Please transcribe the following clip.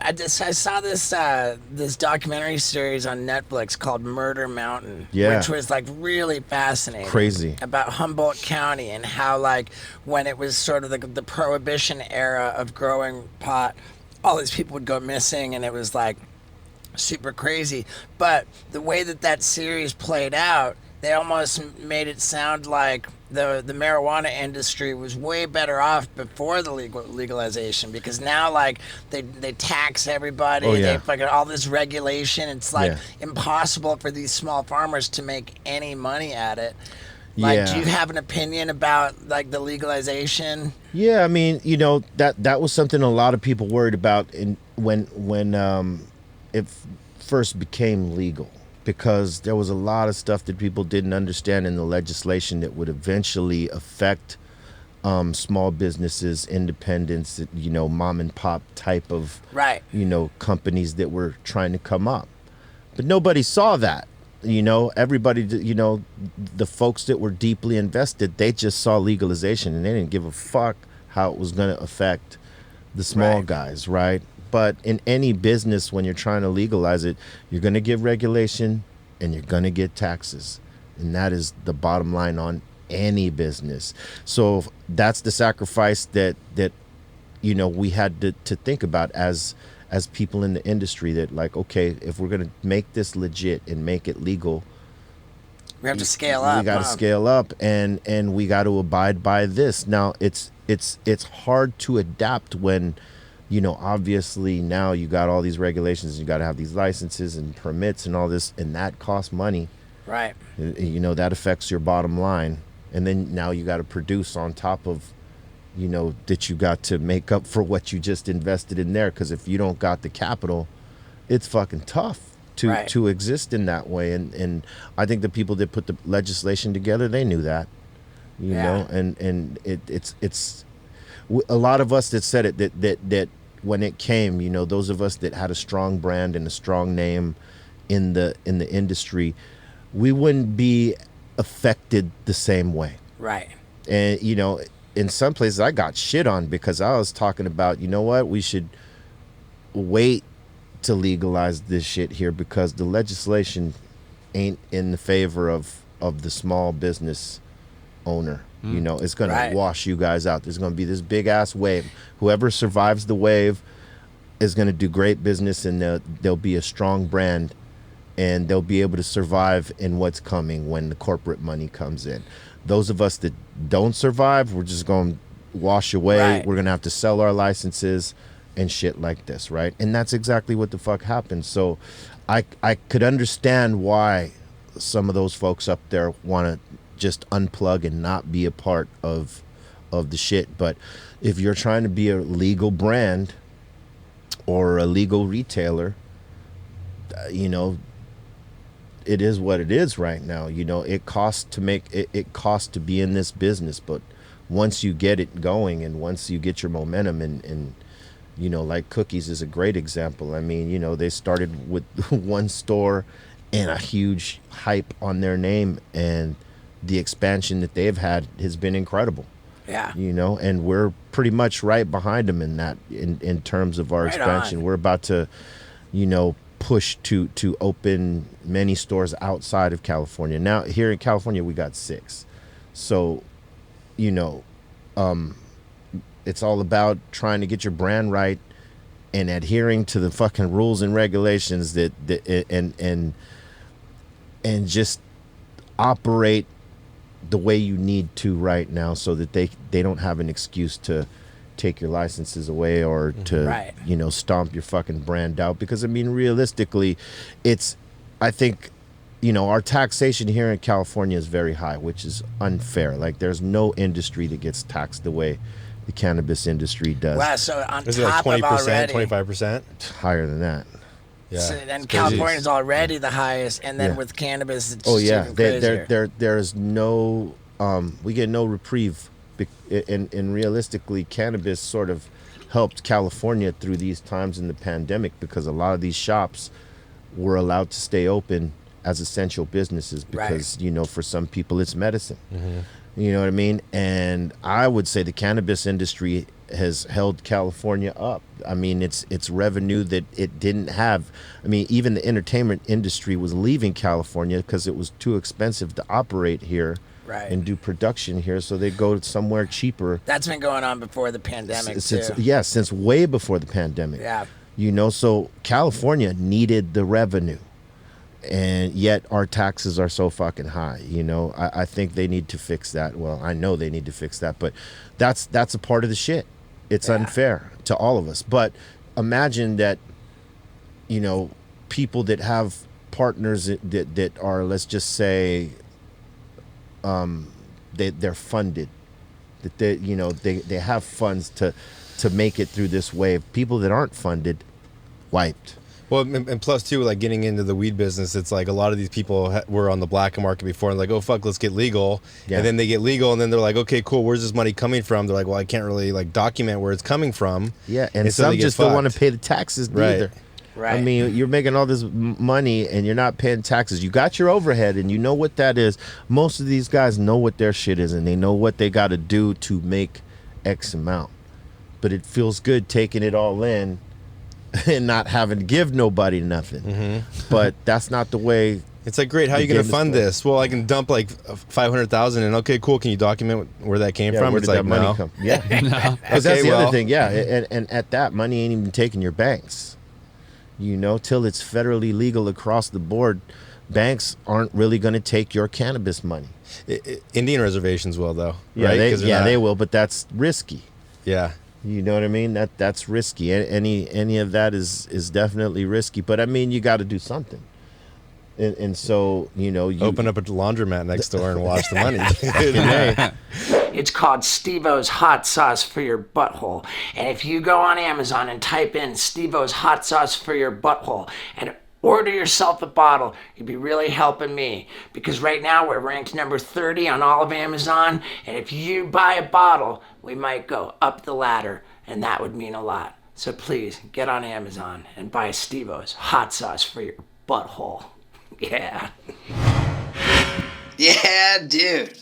I saw this documentary series on Netflix called Murder Mountain, Yeah, which was like really fascinating crazy. about Humboldt County and how like when it was sort of the prohibition era of growing pot, all these people would go missing, and it was like super crazy. But the way that that series played out, they almost made it sound like the marijuana industry was way better off before the legalization, because now like they tax Oh everybody, they yeah, fucking all this regulation. It's like yeah, impossible for these small farmers to make any money at it. Like, do you yeah. have an opinion about like the legalization? Yeah, I mean, that was something a lot of people worried about in when it first became legal, because there was a lot of stuff that people didn't understand in the legislation that would eventually affect small businesses, independents, mom and pop type of Right. companies that were trying to come up. But nobody saw that. Everybody, the folks that were deeply invested, they just saw legalization and they didn't give a fuck how it was going to affect the small Right. guys, right? But in any business, when you're trying to legalize it, you're going to get regulation and you're going to get taxes. And that is the bottom line on any business. So that's the sacrifice that we had to think about as people in the industry, that like, okay, if we're going to make this legit and make it legal, We have to scale we up, got to huh? scale up, and we got to abide by this. Now it's hard to adapt when obviously now you got all these regulations, you got to have these licenses and permits and all this, and that costs money. Right. That affects your bottom line, and then now you got to produce on top of that you got to make up for what you just invested in there, because if you don't got the capital, it's fucking tough to Right. to exist in that way. And I think the people that put the legislation together, they knew that, Yeah. and it's a lot of us that said it, that when it came, those of us that had a strong brand and a strong name in the industry, we wouldn't be affected the same way. Right. And in some places I got shit on because I was talking about, what, we should wait to legalize this shit here because the legislation ain't in the favor of the small business owner. It's going to Right. wash you guys out. There's going to be this big ass wave. Whoever survives the wave is going to do great business, and there'll be a strong brand, and they'll be able to survive in what's coming when the corporate money comes in. Those of us that don't survive, we're just going to wash away. Right. We're going to have to sell our licenses and shit like this, right? And that's exactly what the fuck happened. So I could understand why some of those folks up there want to just unplug and not be a part of the shit. But if you're trying to be a legal brand or a legal retailer, you know, it is what it is right now. It costs to make it, it costs to be in this business, but once you get it going and once you get your momentum, and like Cookies is a great example. I mean, they started with one store and a huge hype on their name, and the expansion that they've had has been incredible. Yeah. And we're pretty much right behind them in that, in terms of our Right expansion. on. We're about to, push to open many stores outside of California. Now here in California we got 6. So, you know, it's all about trying to get your brand right and adhering to the fucking rules and regulations that and just operate the way you need to right now, so that they don't have an excuse to take your licenses away or to Right. stomp your fucking brand out. Because I mean, realistically, I think our taxation here in California is very high, which is unfair. Like, there's no industry that gets taxed the way the cannabis industry does. Wow. So on Is it like top of 20%, already, 25%? Higher than that. Yeah. so, it's and crazy. California is already the highest, and then Yeah. with cannabis, it's Oh just yeah, even crazier. there's no we get no reprieve, and realistically, cannabis sort of helped California through these times in the pandemic, because a lot of these shops were allowed to stay open as essential businesses because for some people it's medicine. You know what I mean? And I would say the cannabis industry has held California up. I mean, it's revenue that it didn't have. I mean, even the entertainment industry was leaving California because it was too expensive to operate here Right. and do production here, so they go somewhere cheaper. That's been going on before the pandemic too. Yeah, since way before the pandemic. Yeah. You know, so California needed the revenue, and yet our taxes are so fucking high. You know, I think they need to fix that. Well, I know they need to fix that, but that's a part of the shit. It's unfair to all of us. But imagine that, you know, people that have partners that are, let's just say, they're funded, that they have funds to make it through this wave. People that aren't funded, wiped. Well, and plus too, like getting into the weed business, it's like a lot of these people were on the black market before and like, oh fuck, let's get legal. Yeah. And then they get legal, and then they're like, okay, cool, where's this money coming from? They're like, well, I can't really like document where it's coming from. Yeah, and so some they get just don't want to fucked. pay the taxes neither. Right. I mean, you're making all this money and you're not paying taxes. You got your overhead and you know what that is. Most of these guys know what their shit is and they know what they got to do to make X amount. But it feels good taking it all in and not having to give nobody nothing. Mm-hmm. But that's not the way. It's like, great, how are The you going game to is fund played. this? Well, I can dump like 500,000 and okay, cool, can you document where that came from? Where It's did like, that money no. come? Yeah. No. Because that's Okay, the well. other thing. Yeah. And at that, money ain't even taking your banks. You know, till it's federally legal across the board, banks aren't really going to take your cannabis money. Indian reservations will though, Yeah, right? 'Cause they're not- they will, but that's risky. Yeah. You know what I mean? That's risky. Any of that is definitely risky. But I mean, you got to do something. And so, you know, you Open up a laundromat next door and watch the money. It's called Steve-O's Hot Sauce for Your Butthole. And if you go on Amazon and type in Steve-O's Hot Sauce for Your Butthole and order yourself a bottle, you'd be really helping me. Because right now we're ranked number 30 on all of Amazon. And if you buy a bottle, we might go up the ladder. And that would mean a lot. So please get on Amazon and buy Steve-O's Hot Sauce for Your Butthole. Yeah. Yeah, dude.